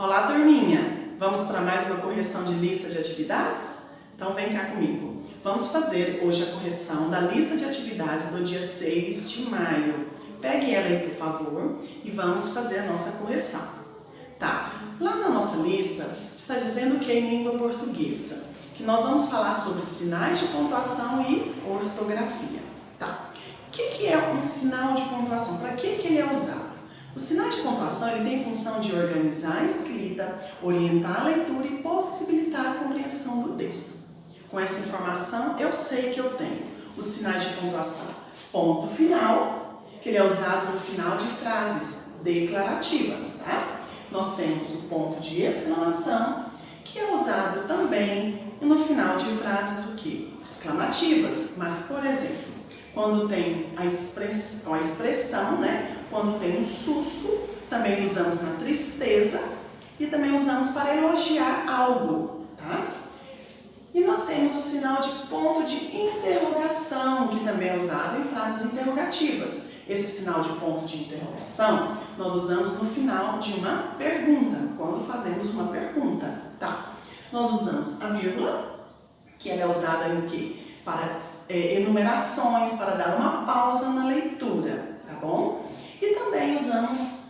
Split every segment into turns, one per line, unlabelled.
Olá, turminha! Vamos para mais uma correção de lista de atividades? Então vem cá comigo. Vamos fazer hoje a correção da lista de atividades do dia 6 de maio. Pegue ela aí, por favor, e vamos fazer a nossa correção. Tá, lá na nossa lista está dizendo que é em língua portuguesa, que nós vamos falar sobre sinais de pontuação e ortografia. Tá, o que é um sinal de pontuação? Para que ele é usado? O sinal de pontuação ele tem função de organizar a escrita, orientar a leitura e possibilitar a compreensão do texto. Com essa informação, eu sei que eu tenho os sinais de pontuação. Ponto final, que ele é usado no final de frases declarativas, tá? Nós temos o ponto de exclamação, que é usado também no final de frases o quê? Exclamativas. Mas, por exemplo, quando tem a expressão, né? Quando tem um susto, também usamos na tristeza e também usamos para elogiar algo, tá? E nós temos o sinal de ponto de interrogação, que também é usado em frases interrogativas. Esse sinal de ponto de interrogação nós usamos no final de uma pergunta, quando fazemos uma pergunta, tá? Nós usamos a vírgula, que ela é usada em quê? Para enumerações, para dar uma pausa na leitura, tá bom? E também usamos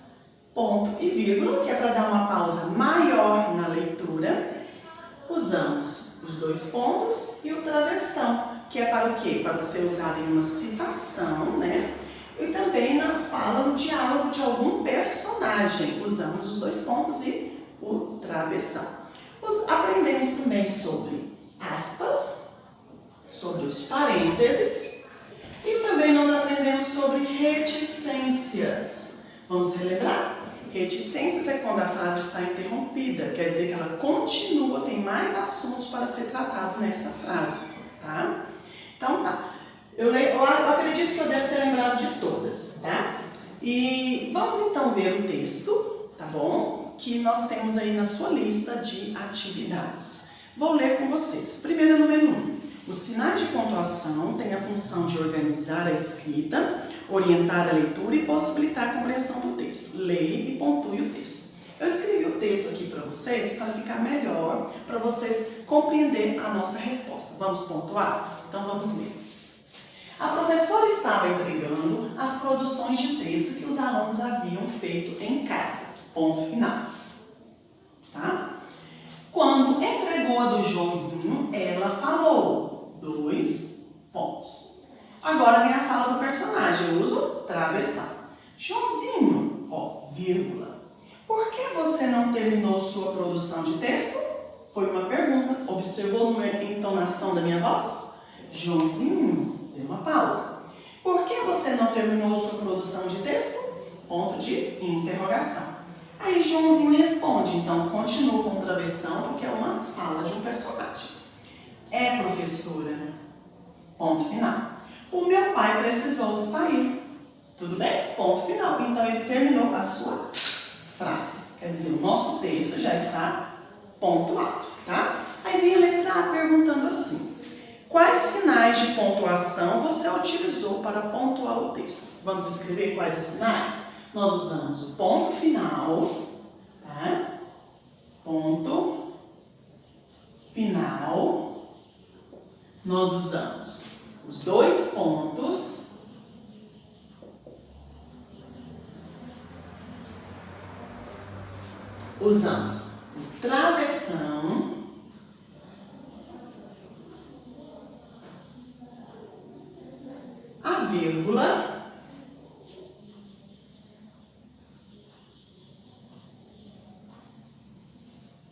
ponto e vírgula, que é para dar uma pausa maior na leitura. Usamos os dois pontos e o travessão, que é para o quê? Para ser usado em uma citação, né? E também na fala, no diálogo de algum personagem. Usamos os dois pontos e o travessão. Aprendemos também sobre aspas, sobre os parênteses e também nós aprendemos sobre reticências. Vamos relembrar? Reticências é quando a frase está interrompida, quer dizer que ela continua, tem mais assuntos para ser tratado nessa frase, tá? Então tá, eu acredito que eu devo ter lembrado de todas, tá? E vamos então ver o texto, tá bom? Que nós temos aí na sua lista de atividades. Vou ler com vocês. Primeiro, número 1. Os sinais de pontuação têm a função de organizar a escrita, orientar a leitura e possibilitar a compreensão do texto. Leia e pontue o texto. Eu escrevi o texto aqui para vocês para ficar melhor, para vocês compreenderem a nossa resposta. Vamos pontuar? Então vamos ler. A professora estava entregando as produções de texto que os alunos haviam feito em casa. Ponto final. Tá? Quando entregou a do Joãozinho, ela falou. 2 pontos. Agora vem a fala do personagem. Eu uso travessão. Joãozinho, ó, vírgula. Por que você não terminou sua produção de texto? Foi uma pergunta. Observou a entonação da minha voz? Joãozinho, deu uma pausa. Por que você não terminou sua produção de texto? Ponto de interrogação. Aí Joãozinho responde, então continua com travessão, porque é uma fala de um personagem. É, professora. Ponto final. O meu pai precisou sair. Tudo bem? Ponto final. Então ele terminou a sua frase. Quer dizer, o nosso texto já está pontuado, tá? Aí vem a letra A perguntando assim: quais sinais de pontuação você utilizou para pontuar o texto? Vamos escrever quais os sinais? Nós usamos o ponto final, tá? Ponto final. Nós usamos os dois pontos. Usamos o travessão. A vírgula.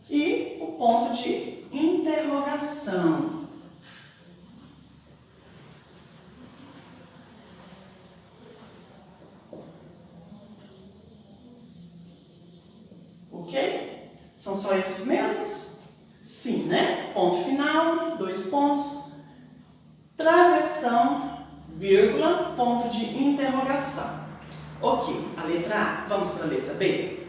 E o ponto de interrogação. Ok? São só esses mesmos? Sim, né? Ponto final, 2 pontos, travessão, vírgula, ponto de interrogação. Ok, a letra A. Vamos para a letra B?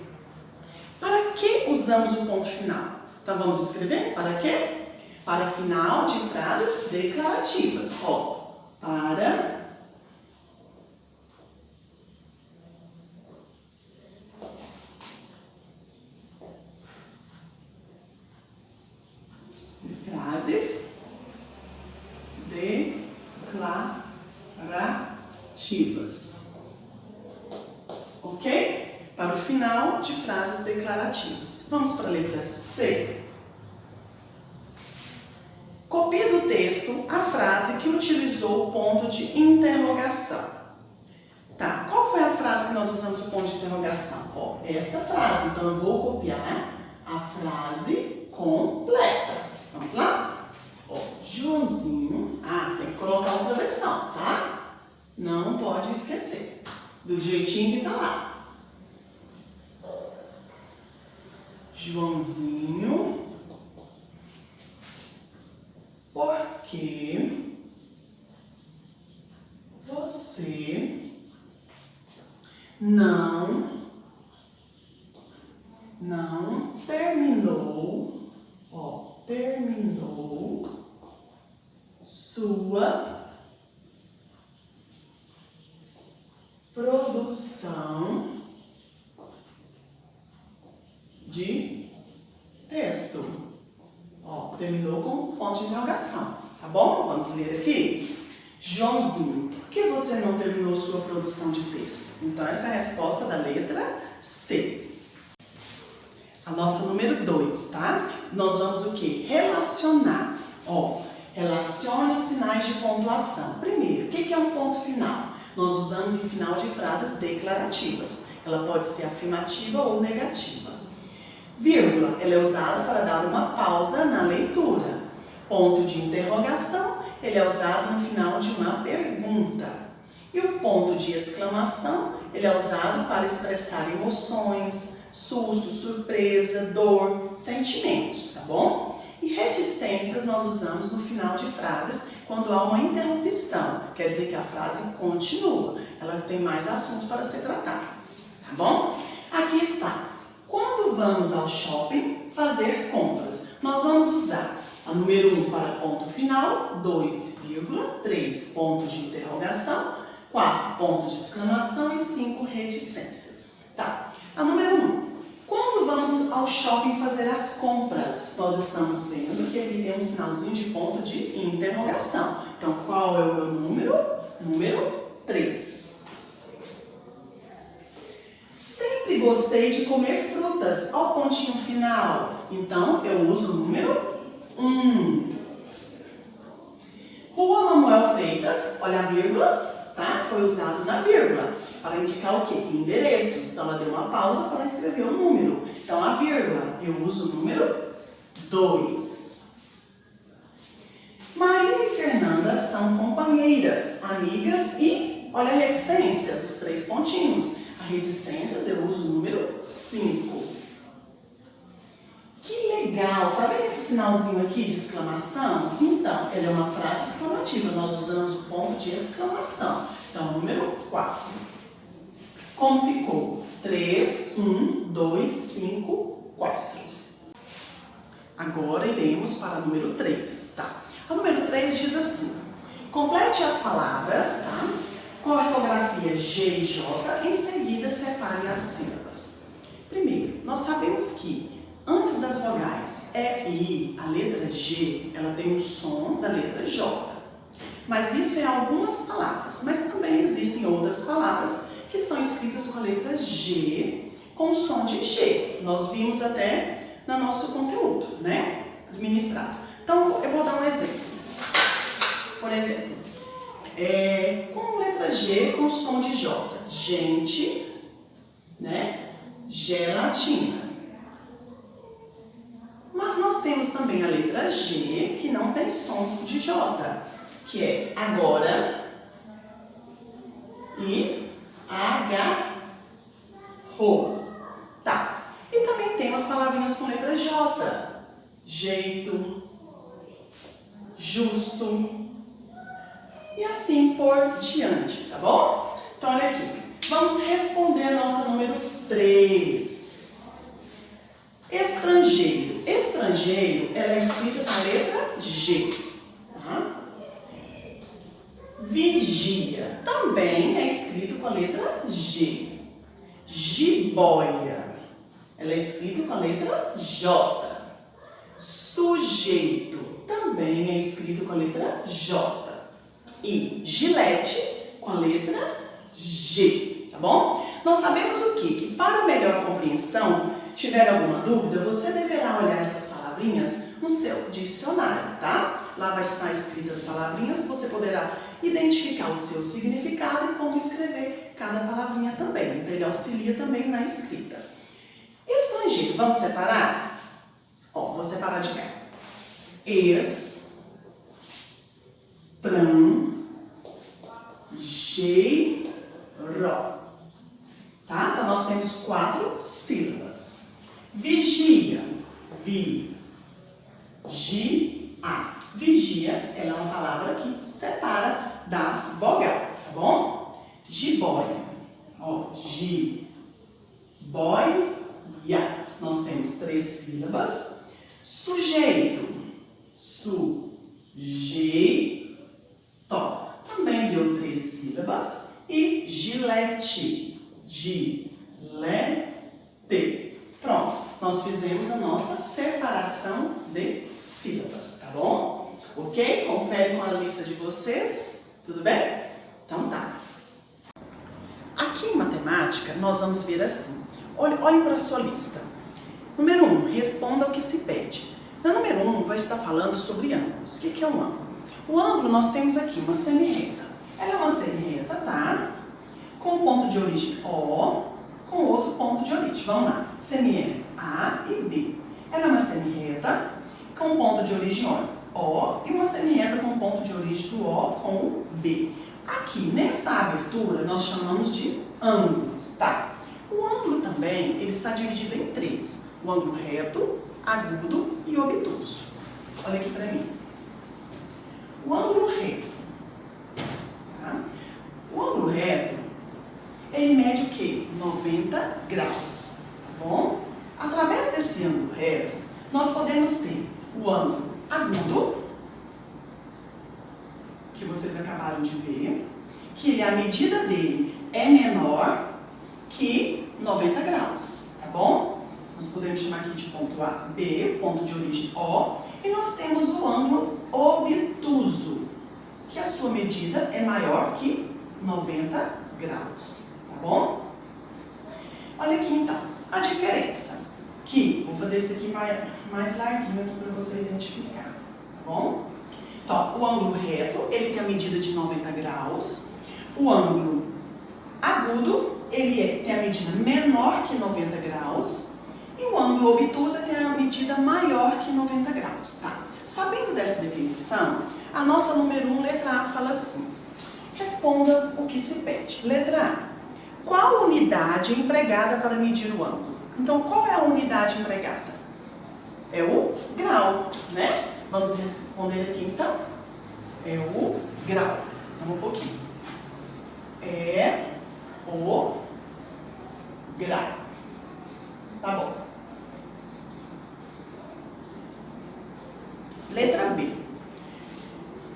Para que usamos o ponto final? Então vamos escrever para quê? Para final de frases declarativas. Ó, para de frases declarativas. Vamos para a letra C. Copie do texto a frase que utilizou o ponto de interrogação. Tá, qual foi a frase que nós usamos o ponto de interrogação? Ó, essa frase. Então, eu vou copiar a frase completa. Vamos lá? Ó, Joãozinho. Ah, tem que colocar outra versão, tá? Não pode esquecer. Do jeitinho que tá lá. Joãozinho, por que você não terminou sua produção de texto? Ó, terminou com ponto de interrogação, tá bom? Vamos ler aqui. Joãozinho, por que você não terminou sua produção de texto? Então, essa é a resposta da letra C. A nossa número 2, tá? Nós vamos o quê? Relacionar. Ó, relacione os sinais de pontuação. Primeiro, o que é um ponto final? Nós usamos em final de frases declarativas. Ela pode ser afirmativa ou negativa. Vírgula, ela é usada para dar uma pausa na leitura. Ponto de interrogação, ele é usado no final de uma pergunta. E o ponto de exclamação, ele é usado para expressar emoções, susto, surpresa, dor, sentimentos, tá bom? E reticências nós usamos no final de frases quando há uma interrupção. Quer dizer que a frase continua, ela tem mais assunto para ser tratado, tá bom? Aqui está. Quando vamos ao shopping fazer compras, nós vamos usar a número 1 para ponto final, 2, 3 ponto de interrogação, 4 ponto de exclamação e 5 reticências. Tá. A número 1. Quando vamos ao shopping fazer as compras, nós estamos vendo que aqui tem um sinalzinho de ponto de interrogação. Então, qual é o meu número? Número 3. Sempre gostei de comer frutas, ao pontinho final. Então, eu uso o número 1. Rua Manuel Freitas, olha a vírgula, tá? Foi usado na vírgula para indicar o quê? Endereços. Então, ela deu uma pausa para escrever o número. Então, a vírgula, eu uso o número 2. Maria e Fernanda são companheiras, amigas e, olha, reticências, os 3 pontinhos. A reticências, eu uso o número 5. Que legal! Tá vendo esse sinalzinho aqui de exclamação? Então, ela é uma frase exclamativa. Nós usamos o ponto de exclamação. Então, número 4. Como ficou? 3, 1, 2, 5, 4. Agora iremos para o número 3, tá? A número 3 diz assim: complete as palavras, tá? Com a ortografia G e J, em seguida separe as sílabas. Primeiro, nós sabemos que antes das vogais E e I, a letra G, ela tem o som da letra J. Mas isso é algumas palavras, mas também existem outras palavras que são escritas com a letra G, com o som de G. Nós vimos até no nosso conteúdo, né? Administrado. Então, eu vou dar um exemplo. Por exemplo, com letra G com som de J. Gente, né? Gelatina. Mas nós temos também a letra G que não tem som de J, que é agora e agarrou. Tá. E também temos palavrinhas com letra J. Jeito, justo e assim por diante, tá bom? Então, olha aqui. Vamos responder a nossa número 3. Estrangeiro. Estrangeiro, ela é escrita com a letra G. Tá? Vigia também é escrito com a letra G. Jiboia, ela é escrita com a letra J. Sujeito também é escrito com a letra J. E gilete com a letra G, tá bom? nós sabemos o quê? Que para melhor compreensão, tiver alguma dúvida, você deverá olhar essas palavrinhas no seu dicionário, tá? Lá vai estar escritas as palavrinhas, você poderá identificar o seu significado e como escrever cada palavrinha também. Então, ele auxilia também na escrita. Estrangeiro, vamos separar? Ó, vou separar de cá. Estrangeiro. Tá? Então, nós temos 4 sílabas. Vigia. Vigia. Vigia, ela é uma palavra que separa da vogal, tá bom? Jiboia. Ó, jiboia. Nós temos 3 sílabas. Sujeito. Sujeito. Também deu 3 sílabas. E gilete. Gilete. Pronto, nós fizemos a nossa separação de sílabas, tá bom? Ok? Confere com a lista de vocês, tudo bem? Então tá. Aqui em matemática, nós vamos ver assim. Olhe para a sua lista. Número 1, responda ao que se pede. Na número 1, vai estar falando sobre ângulos. O que é um ângulo? O ângulo, nós temos aqui uma semirreta. Ela é uma semirreta, tá? Com um ponto de origem O, com outro ponto de origem. Vamos lá. Semirreta A e B. Ela é uma semirreta com um ponto de origem O e uma semirreta com um ponto de origem do O com o B. Aqui, nessa abertura, nós chamamos de ângulos, tá? O ângulo também, ele está dividido em 3. O ângulo reto, agudo e obtuso. Olha aqui para mim. O ângulo reto. Tá? O ângulo reto, ele mede o quê? 90 graus, tá bom? Através desse ângulo reto, nós podemos ter o ângulo agudo, que vocês acabaram de ver, que a medida dele é menor que 90 graus, tá bom? Nós podemos chamar aqui de ponto A, B, ponto de origem O, e nós temos o ângulo obtuso, que a sua medida é maior que 90 graus, tá bom? Olha aqui então, a diferença, que vou fazer isso aqui mais larguinho aqui para você identificar, tá bom? Então, o ângulo reto, ele tem a medida de 90 graus, o ângulo agudo, ele tem a medida menor que 90 graus, e o ângulo obtuso tem a medida maior que 90 graus, tá? Sabendo dessa definição, a nossa número 1, letra A, fala assim. Responda o que se pede. Letra A. Qual unidade é empregada para medir o ângulo? Então, qual é a unidade empregada? É o grau, né? Vamos responder aqui, então. É o grau. Então, um pouquinho. É o grau. Tá bom. Letra B.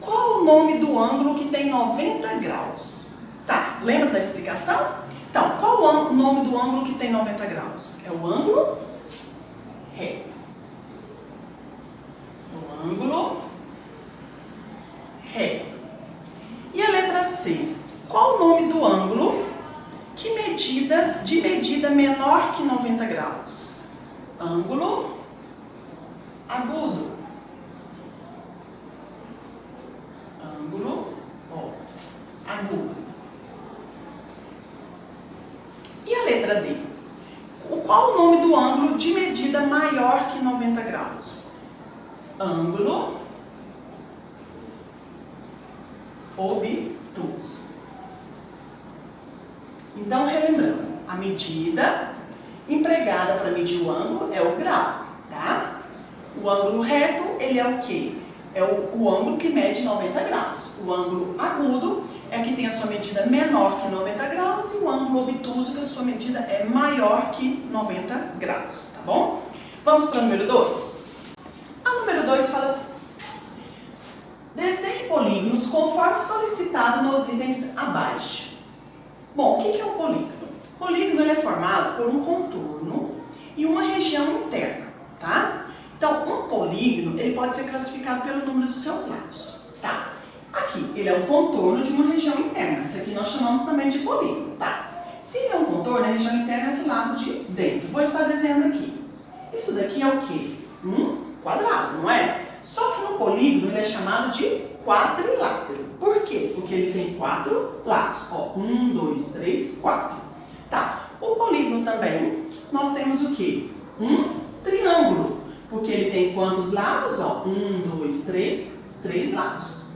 Qual o nome do ângulo que tem 90 graus? Tá, lembra da explicação? Então, qual o nome do ângulo que tem 90 graus? É o ângulo reto. O ângulo reto. E a letra C? Qual o nome do ângulo de medida menor que 90 graus? Ângulo agudo. Ângulo agudo. E a letra D? Qual o nome do ângulo de medida maior que 90 graus? Ângulo obtuso. Então, relembrando, a medida empregada para medir o ângulo é o grau, tá? O ângulo reto, ele é o quê? É o ângulo que mede 90 graus. O ângulo agudo é que tem a sua medida menor que 90 graus e o ângulo obtuso que a sua medida é maior que 90 graus, tá bom? Vamos para o número 2? A número 2 fala assim. Desenhe polígonos conforme solicitado nos itens abaixo. Bom, o que é um polígono? O polígono ele é formado por um contorno e uma região interna, tá? Então, um polígono, ele pode ser classificado pelo número dos seus lados, tá? Aqui, ele é um contorno de uma região interna. Isso aqui nós chamamos também de polígono, tá? Se é um contorno, a região interna é esse lado de dentro. Vou estar desenhando aqui. Isso daqui é o quê? Um quadrado, não é? Só que no polígono ele é chamado de quadrilátero. Por quê? Porque ele tem 4 lados. Ó, 1, 2, 3, 4. Tá. O polígono também, nós temos o quê? Um triângulo. Porque ele tem quantos lados? Ó, 1, 2, 3, 3 lados.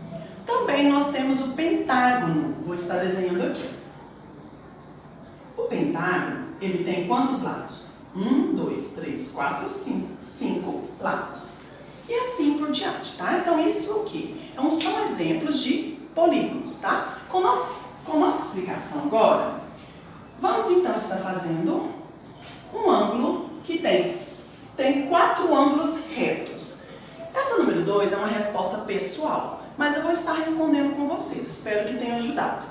Também nós temos o pentágono. Vou estar desenhando aqui. O pentágono, ele tem quantos lados? 1, 2, 3, 4, 5. 5 lados. E assim por diante, tá? Então, isso aqui são exemplos de polígonos, tá? Com nossa explicação agora, vamos então estar fazendo um ângulo que tem 4 ângulos retos. Essa número 2 é uma resposta pessoal, mas eu vou estar respondendo com vocês. Espero que tenha ajudado.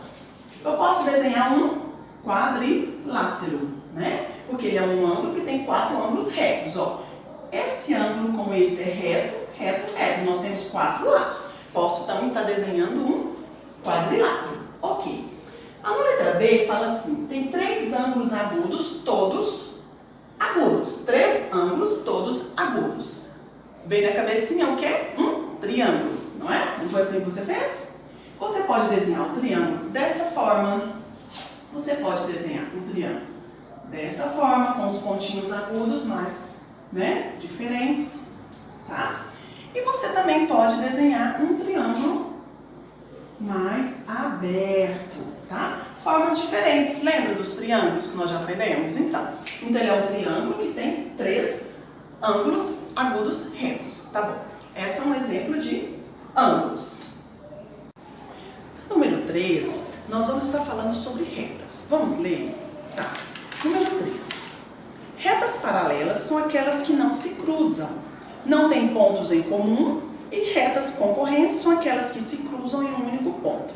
Eu posso desenhar um quadrilátero, né? Porque ele é um ângulo que tem 4 ângulos retos, ó. Esse ângulo, como esse é reto, reto, reto. Nós temos 4 lados. Posso também estar desenhando um quadrilátero. Ok. A letra B fala assim, tem 3 ângulos agudos, todos agudos. 3 ângulos, todos agudos. Veio na cabecinha o quê? Um triângulo, não é? Não foi assim que você fez? Você pode desenhar o triângulo dessa forma. Você pode desenhar um triângulo dessa forma, com os pontinhos agudos, mas, né, diferentes, tá? E você também pode desenhar um triângulo mais aberto, tá? Formas diferentes, lembra dos triângulos que nós já aprendemos? Então ele é um triângulo que tem 3 ângulos agudos retos, tá bom? Esse é um exemplo de ângulos. Número 3, nós vamos estar falando sobre retas. Vamos ler? Tá. Número 3. Retas paralelas são aquelas que não se cruzam, não têm pontos em comum, e retas concorrentes são aquelas que se cruzam em um único ponto.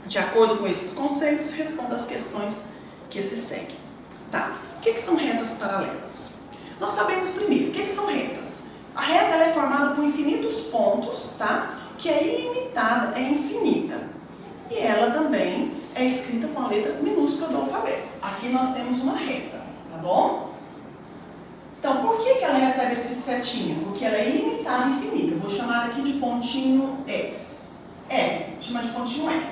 De acordo com esses conceitos, responda as questões que se seguem. Tá. O que são retas paralelas? Nós sabemos primeiro, o que são retas? A reta ela é formada por infinitos pontos, tá? Que é ilimitada, é infinita. E ela também é escrita com a letra minúscula do alfabeto. Aqui nós temos uma reta, tá bom? Então, por que ela recebe esse setinho? Porque ela é ilimitada e infinita. Eu vou chamar aqui de pontinho S. R, chama de pontinho R.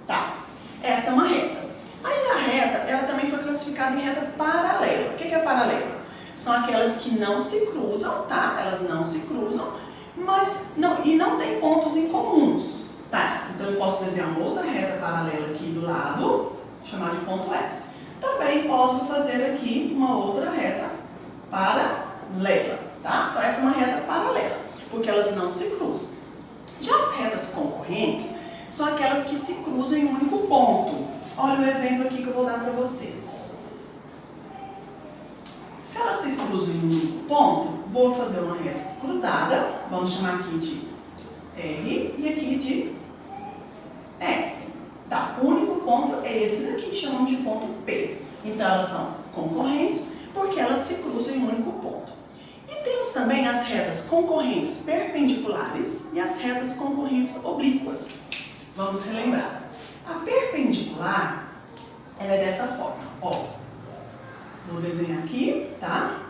Tá. Essa é uma reta. Aí a reta, ela também foi classificada em reta paralela. O que é paralela? São aquelas que não se cruzam, tá? Elas não se cruzam, mas não tem pontos em comuns. Tá, então eu posso desenhar uma outra reta paralela aqui do lado, chamar de ponto S. Também posso fazer aqui uma outra reta paralela, tá? Então essa é uma reta paralela, porque elas não se cruzam. Já as retas concorrentes são aquelas que se cruzam em um único ponto. Olha o exemplo aqui que eu vou dar para vocês. Se elas se cruzam em um único ponto, vou fazer uma reta cruzada, vamos chamar aqui de R e aqui de S. Tá, o único ponto é esse daqui que chamamos de ponto P. Então elas são concorrentes porque elas se cruzam em um único ponto. E temos também as retas concorrentes perpendiculares e as retas concorrentes oblíquas. Vamos relembrar. A perpendicular, ela é dessa forma, ó. Vou desenhar aqui, tá?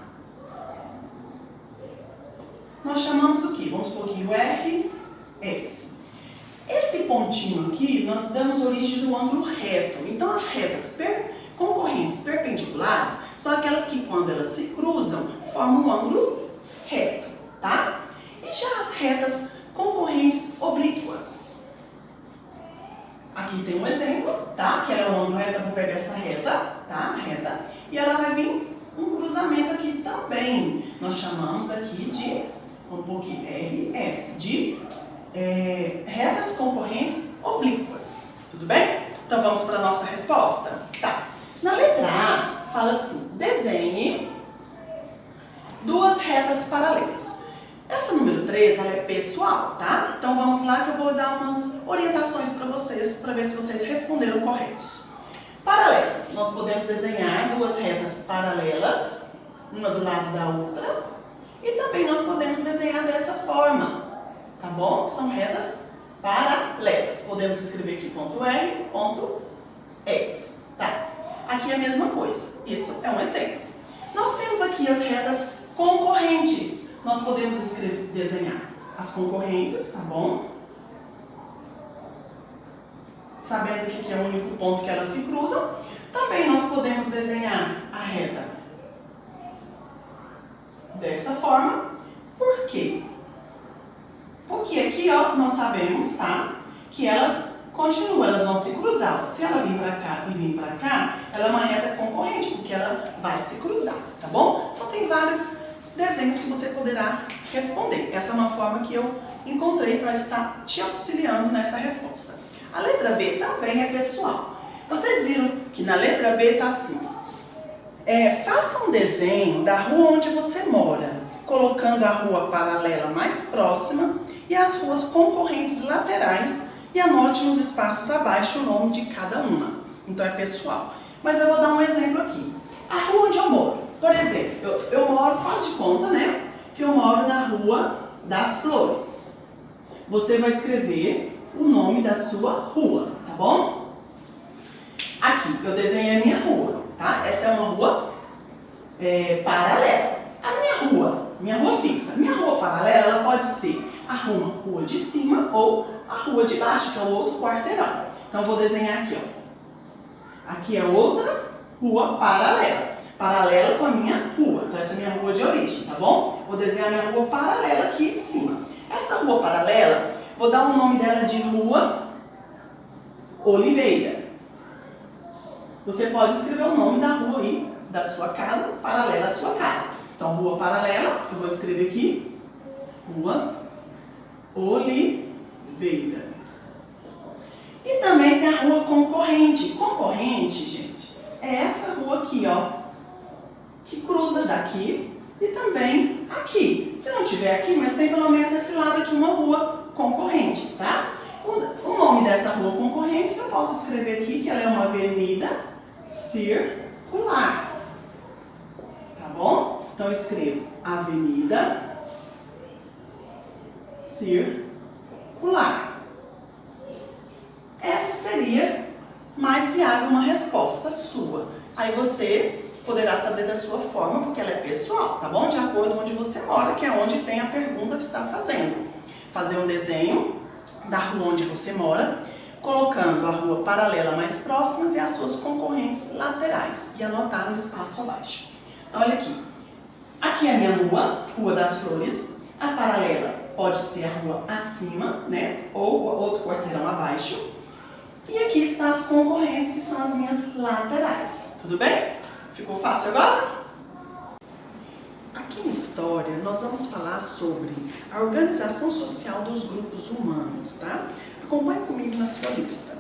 Nós chamamos o quê? Vamos por aqui o R, S. Esse pontinho aqui, nós damos origem no ângulo reto. Então, as retas concorrentes perpendiculares são aquelas que, quando elas se cruzam, formam um ângulo reto, tá? E já as retas concorrentes oblíquas. Aqui tem um exemplo, tá? Que é o ângulo reto, eu vou pegar essa reta, tá? Reta. E ela vai vir um cruzamento aqui também. Nós chamamos aqui de, um pouquinho, RS, de retas concorrentes oblíquas. Tudo bem? Então vamos para a nossa resposta? Tá. Na letra A, fala assim, desenhe 2 retas paralelas. Essa número 3, ela é pessoal, tá? Então vamos lá que eu vou dar umas orientações para vocês, para ver se vocês responderam corretos. Paralelas. Nós podemos desenhar 2 retas paralelas, uma do lado da outra, e também nós podemos desenhar dessa forma, tá bom? São retas paralelas. Podemos escrever aqui ponto R, ponto S, tá? Aqui é a mesma coisa. Isso é um exemplo. Nós temos aqui as retas concorrentes. Nós podemos desenhar as concorrentes, tá bom? Sabendo que é o único ponto que elas se cruzam. Também nós podemos desenhar a reta dessa forma. Por quê? Porque aqui, ó, nós sabemos, tá? Que elas continuam, elas vão se cruzar. Se ela vir para cá e vir para cá, ela é uma reta concorrente, porque ela vai se cruzar, tá bom? Então tem vários desenhos que você poderá responder. Essa é uma forma que eu encontrei para estar te auxiliando nessa resposta. A letra B também é pessoal. Vocês viram que na letra B está assim. Faça um desenho da rua onde você mora, colocando a rua paralela mais próxima e as ruas concorrentes laterais e anote nos espaços abaixo o nome de cada uma. Então é pessoal. Mas eu vou dar um exemplo aqui. A rua onde eu moro. Por exemplo, eu moro, faz de conta, né? Que eu moro na Rua das Flores. Você vai escrever o nome da sua rua, tá bom? Aqui, eu desenhei a minha rua, tá? Essa é uma rua paralela. A minha rua fixa, minha rua paralela, ela pode ser a rua de cima ou a rua de baixo, que é o outro quarteirão. Então, eu vou desenhar aqui, ó. Aqui é outra rua paralela. Paralela com a minha rua. Então, essa é a minha rua de origem, tá bom? Vou desenhar a minha rua paralela aqui em cima. Essa rua paralela, vou dar o nome dela de Rua Oliveira. Você pode escrever o nome da rua aí, da sua casa, paralela à sua casa. Então, rua paralela, eu vou escrever aqui, Rua Oliveira. E também tem a rua concorrente. Concorrente, gente, é essa rua aqui, ó, que cruza daqui e também aqui. Se não tiver aqui, mas tem pelo menos esse lado aqui, uma rua concorrente, tá? O nome dessa rua concorrente, eu posso escrever aqui que ela é uma avenida circular. Tá bom? Então, eu escrevo avenida circular. Essa seria mais viável uma resposta sua. Aí você poderá fazer da sua forma, porque ela é pessoal, tá bom? De acordo com onde você mora, que é onde tem a pergunta que está fazendo. Fazer um desenho da rua onde você mora, colocando a rua paralela mais próximas e as suas concorrentes laterais e anotar no espaço abaixo. Então, olha aqui. Aqui é a minha rua, Rua das Flores. A paralela pode ser a rua acima, né? Ou outro quarteirão abaixo. E aqui estão as concorrentes, que são as minhas laterais. Tudo bem? Ficou fácil agora? Aqui em História, nós vamos falar sobre a organização social dos grupos humanos, tá? Acompanhe comigo na sua lista.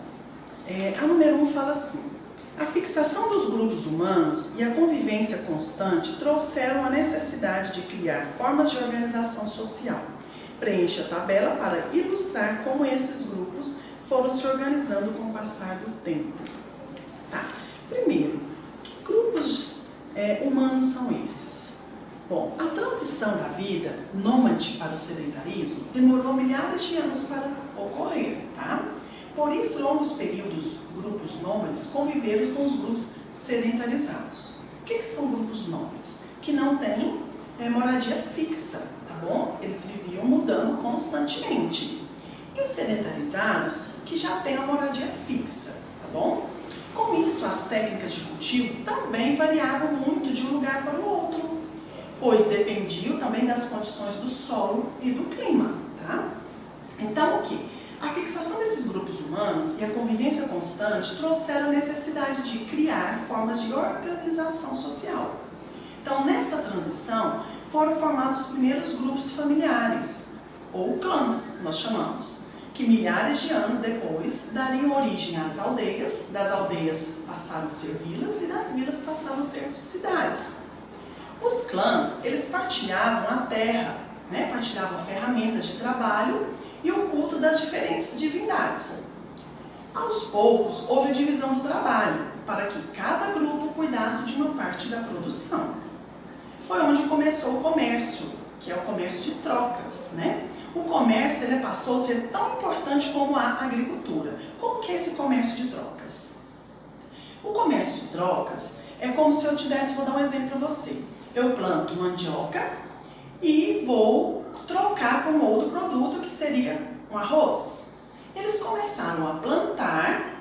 A número 1 fala assim: a fixação dos grupos humanos e a convivência constante trouxeram a necessidade de criar formas de organização social. Preencha a tabela para ilustrar como esses grupos foram se organizando com o passar do tempo. Tá? Primeiro, que grupos humanos são esses? Bom, a transição da vida nômade para o sedentarismo demorou milhares de anos para ocorrer, tá? Por isso, longos períodos, grupos nômades conviveram com os grupos sedentarizados. O que são grupos nômades? Que não têm moradia fixa, tá bom? Eles viviam mudando constantemente. E os sedentarizados, que já têm a moradia fixa, tá bom? Com isso, as técnicas de cultivo também variavam muito de um lugar para o outro, pois dependiam também das condições do solo e do clima, tá? Então, o que? A fixação desses grupos humanos e a convivência constante trouxeram a necessidade de criar formas de organização social. Então, nessa transição, foram formados os primeiros grupos familiares, ou clãs, nós chamamos, que milhares de anos depois dariam origem às aldeias, das aldeias passaram a ser vilas e das vilas passaram a ser cidades. Os clãs, eles partilhavam a terra, né? Partilhavam ferramentas de trabalho e o culto das diferentes divindades. Aos poucos, houve a divisão do trabalho, para que cada grupo cuidasse de uma parte da produção. Foi onde começou o comércio, que é o comércio de trocas, né? O comércio ele passou a ser tão importante como a agricultura. Como que é esse comércio de trocas? O comércio de trocas é como se eu vou dar um exemplo para você. Eu planto mandioca e vou trocar por um outro produto que seria um arroz. Eles começaram a plantar,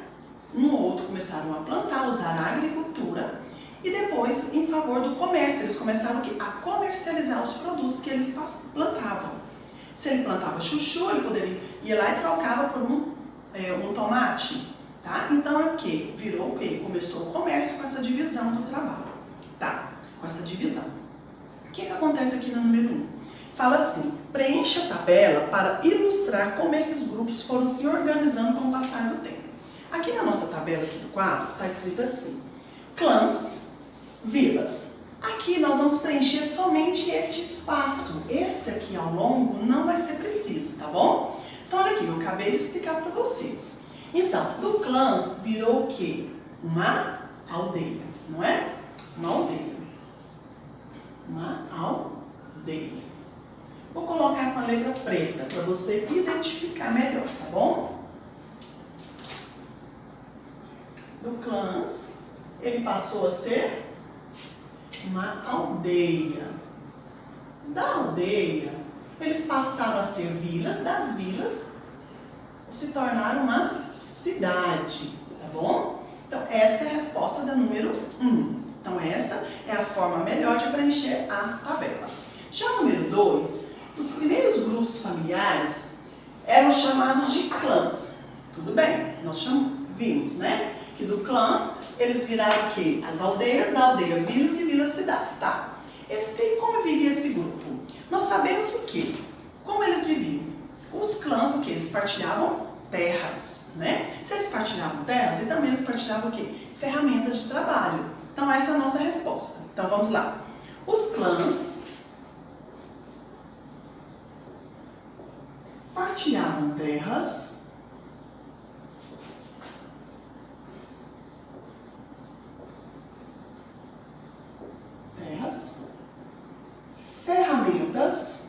começaram a plantar, usar a agricultura e depois em favor do comércio. Eles começaram a comercializar os produtos que eles plantavam. Se ele plantava chuchu, ele poderia ir lá e trocava por um tomate. Tá? Então é o que? Virou o que? Começou o comércio com essa divisão do trabalho. Tá? Com essa divisão. O que acontece aqui no número 1? Fala assim, preencha a tabela para ilustrar como esses grupos foram se organizando com o passar do tempo. Aqui na nossa tabela aqui do quadro, está escrito assim, clãs, vilas. Aqui nós vamos preencher somente este espaço. Esse aqui ao longo não vai ser preciso, tá bom? Então olha aqui, eu acabei de explicar para vocês. Então, do clãs virou o quê? Uma aldeia, não é? Uma aldeia. Uma aldeia. Vou colocar com a letra preta para você identificar melhor, tá bom? Do clãs, ele passou a ser uma aldeia. Da aldeia, eles passaram a ser vilas, das vilas se tornaram uma cidade, tá bom? Então, essa é a resposta da número 1. Então, essa é a forma melhor de preencher a tabela. Já o número 2, os primeiros grupos familiares eram chamados de clãs. Tudo bem, nós vimos, né? Que do clãs, eles viraram o quê? As aldeias, da aldeia vilas e vilas cidades, tá? Como vivia esse grupo? Nós sabemos o quê? Como eles viviam? Os clãs, o que? Eles partilhavam terras, né? Se eles partilhavam terras, e também eles partilhavam o quê? Ferramentas de trabalho. Então, essa é a nossa resposta. Então, vamos lá. Os clãs partilhavam terras, ferramentas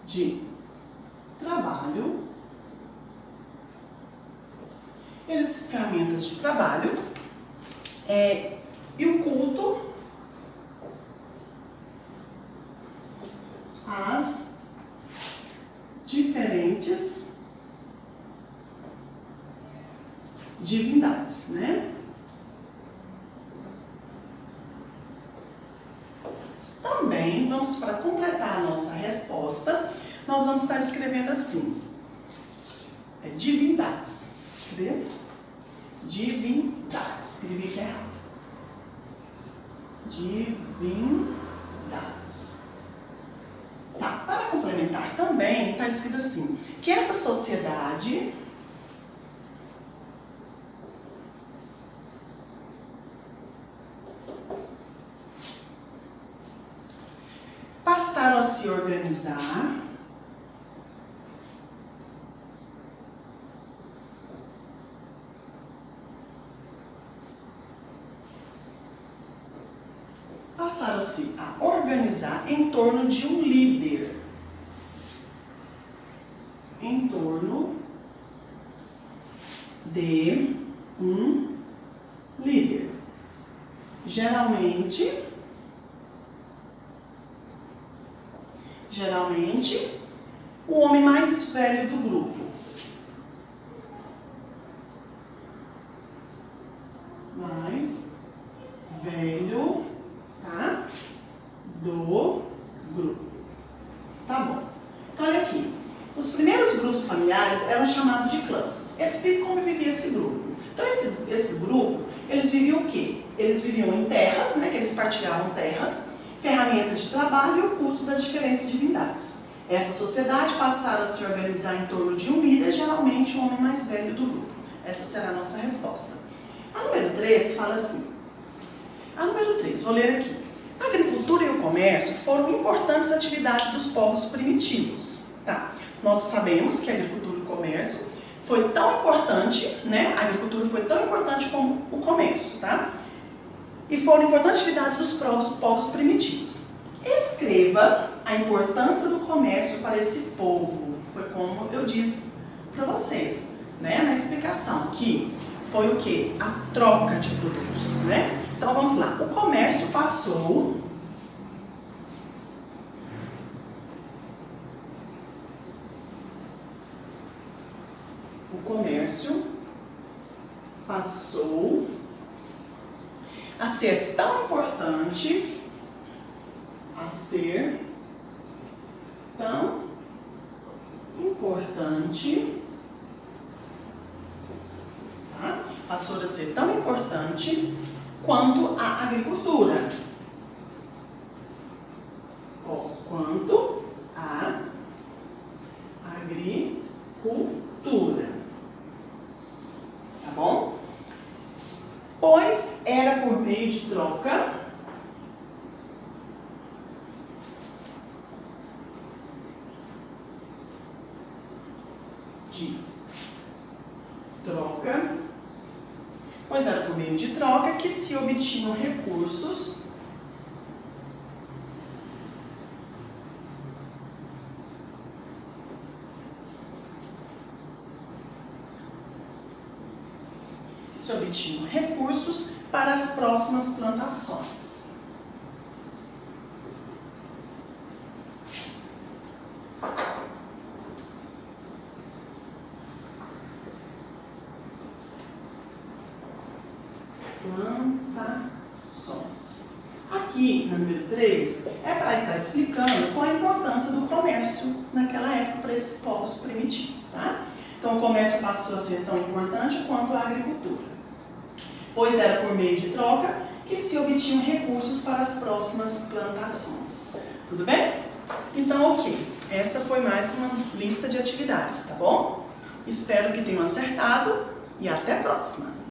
de trabalho, ferramentas de trabalho e o culto às diferentes divindades, né? Também, vamos para completar a nossa resposta, nós vamos estar escrevendo assim, divindades, cadê? Divindades, escrevi aqui errado. Divindades. Tá, para complementar também, está escrito assim, que essa sociedade passaram a se organizar em torno de um líder. Em torno de um líder. Geralmente, o homem mais velho do grupo. Mais velho, tá? Do grupo. Tá bom. Então, olha aqui. Os primeiros grupos familiares eram chamados de clãs. Explico como vivia esse grupo. Então, esse grupo, eles viviam o quê? Eles viviam em terras, né? Que eles partilhavam terras, ferramentas de trabalho e o culto das diferentes divindades. Essa sociedade passaram a se organizar em torno de um líder, geralmente o homem mais velho do grupo. Essa será a nossa resposta. A número 3 fala assim. A número 3, vou ler aqui. A agricultura e o comércio foram importantes atividades dos povos primitivos. Tá? Nós sabemos que a agricultura e o comércio foi tão importante, né? A agricultura foi tão importante como o comércio, tá? E foram importantes atividades dos povos primitivos. Escreva a importância do comércio para esse povo. Foi como eu disse para vocês, né, na explicação, que foi o quê? A troca de produtos, né? Então vamos lá. O comércio passou a ser tão importante, tá? Passou a ser tão importante quanto a agricultura. Quanto a agricultura. Tá bom? Pois era por meio de troca que se obtinham recursos para as próximas plantações. Aqui, no número 3, é para estar explicando qual a importância do comércio naquela época para esses povos primitivos, tá? Então, o comércio passou a ser tão importante quanto a agricultura, pois era por meio de troca que se obtinham recursos para as próximas plantações. Tudo bem? Então, ok. Essa foi mais uma lista de atividades, tá bom? Espero que tenham acertado e até a próxima!